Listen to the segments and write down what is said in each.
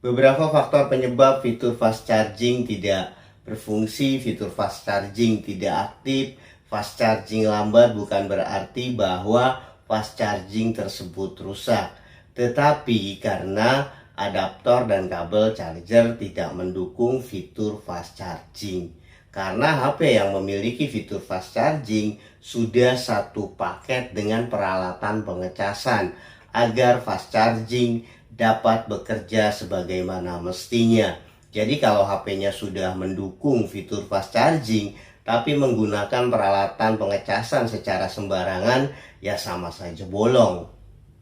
Beberapa faktor penyebab fitur fast charging tidak berfungsi, fitur fast charging tidak aktif. Fast charging lambat bukan berarti bahwa fast charging tersebut rusak, tetapi karena adaptor dan kabel charger tidak mendukung fitur fast charging. Karena HP yang memiliki fitur fast charging sudah satu paket dengan peralatan pengecasan agar fast charging dapat bekerja sebagaimana mestinya. Jadi kalau HP-nya sudah mendukung fitur fast charging tapi menggunakan peralatan pengecasan secara sembarangan, ya sama saja bolong.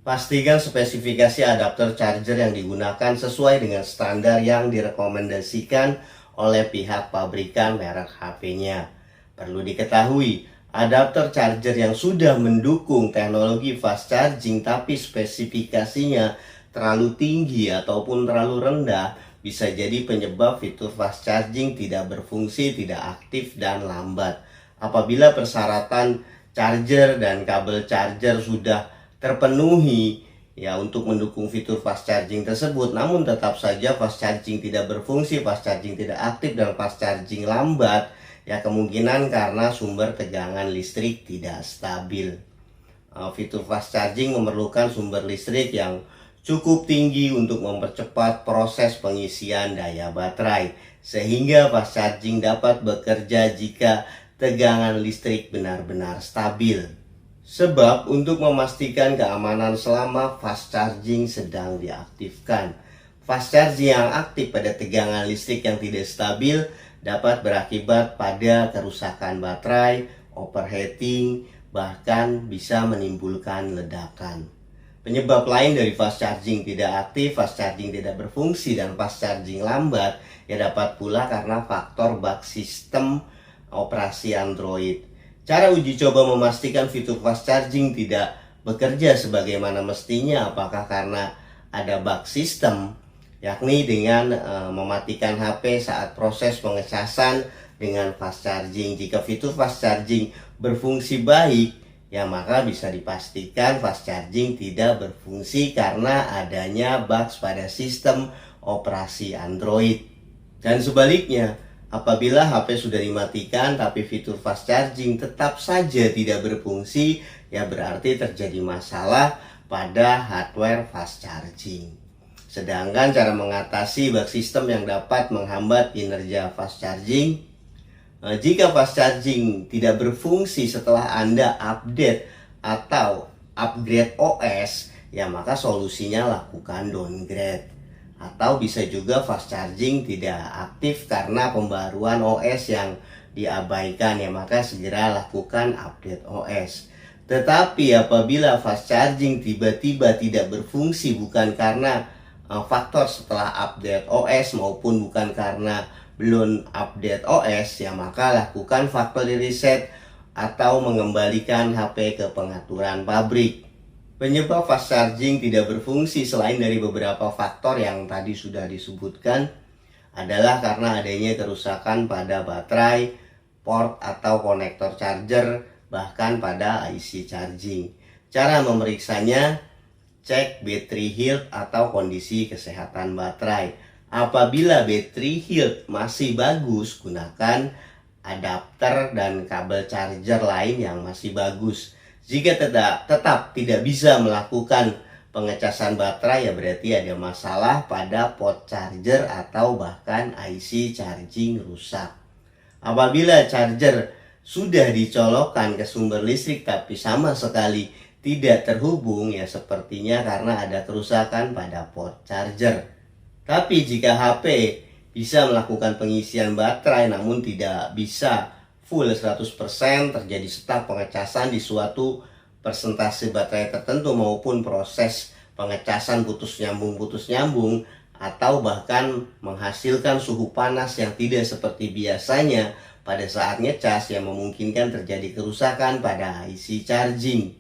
Pastikan spesifikasi adapter charger yang digunakan sesuai dengan standar yang direkomendasikan oleh pihak pabrikan merek HP-nya. Perlu diketahui, adapter charger yang sudah mendukung teknologi fast charging tapi spesifikasinya terlalu tinggi ataupun terlalu rendah bisa jadi penyebab fitur fast charging tidak berfungsi, tidak aktif, dan lambat. Apabila persyaratan charger dan kabel charger sudah terpenuhi ya untuk mendukung fitur fast charging tersebut, namun tetap saja fast charging tidak berfungsi, fast charging tidak aktif, dan fast charging lambat, ya kemungkinan karena sumber tegangan listrik tidak stabil. Fitur fast charging memerlukan sumber listrik yang cukup tinggi untuk mempercepat proses pengisian daya baterai, sehingga fast charging dapat bekerja jika tegangan listrik benar-benar stabil. Sebab untuk memastikan keamanan selama fast charging sedang diaktifkan, fast charging yang aktif pada tegangan listrik yang tidak stabil dapat berakibat pada kerusakan baterai, overheating, bahkan bisa menimbulkan ledakan. Penyebab lain dari fast charging tidak aktif, fast charging tidak berfungsi, dan fast charging lambat ya dapat pula karena faktor bug sistem operasi Android. Cara uji coba memastikan fitur fast charging tidak bekerja sebagaimana mestinya apakah karena ada bug sistem, yakni dengan mematikan HP saat proses pengecasan dengan fast charging. Jika fitur fast charging berfungsi baik, ya maka bisa dipastikan fast charging tidak berfungsi karena adanya bugs pada sistem operasi Android. Dan sebaliknya, apabila HP sudah dimatikan tapi fitur fast charging tetap saja tidak berfungsi, ya berarti terjadi masalah pada hardware fast charging. Sedangkan cara mengatasi bug sistem yang dapat menghambat kinerja fast charging, jika fast charging tidak berfungsi setelah Anda update atau upgrade OS, ya maka solusinya lakukan downgrade. Atau bisa juga fast charging tidak aktif karena pembaruan OS yang diabaikan, ya maka segera lakukan update OS. Tetapi apabila fast charging tiba-tiba tidak berfungsi bukan karena faktor setelah update OS maupun bukan karena belum update OS, ya maka lakukan factory reset atau mengembalikan HP ke pengaturan pabrik. Penyebab fast charging tidak berfungsi selain dari beberapa faktor yang tadi sudah disebutkan adalah karena adanya kerusakan pada baterai, port atau konektor charger, bahkan pada IC charging. Cara memeriksanya, cek battery health atau kondisi kesehatan baterai. Apabila battery health masih bagus, gunakan adapter dan kabel charger lain yang masih bagus. Jika tetap tidak bisa melakukan pengecasan baterai, ya berarti ada masalah pada port charger atau bahkan IC charging rusak. Apabila charger sudah dicolokkan ke sumber listrik tapi sama sekali tidak terhubung, ya sepertinya karena ada kerusakan pada port charger. Tapi jika HP bisa melakukan pengisian baterai namun tidak bisa full 100%, terjadi stuck pengecasan di suatu persentase baterai tertentu maupun proses pengecasan putus nyambung atau bahkan menghasilkan suhu panas yang tidak seperti biasanya pada saat ngecas, yang memungkinkan terjadi kerusakan pada IC charging.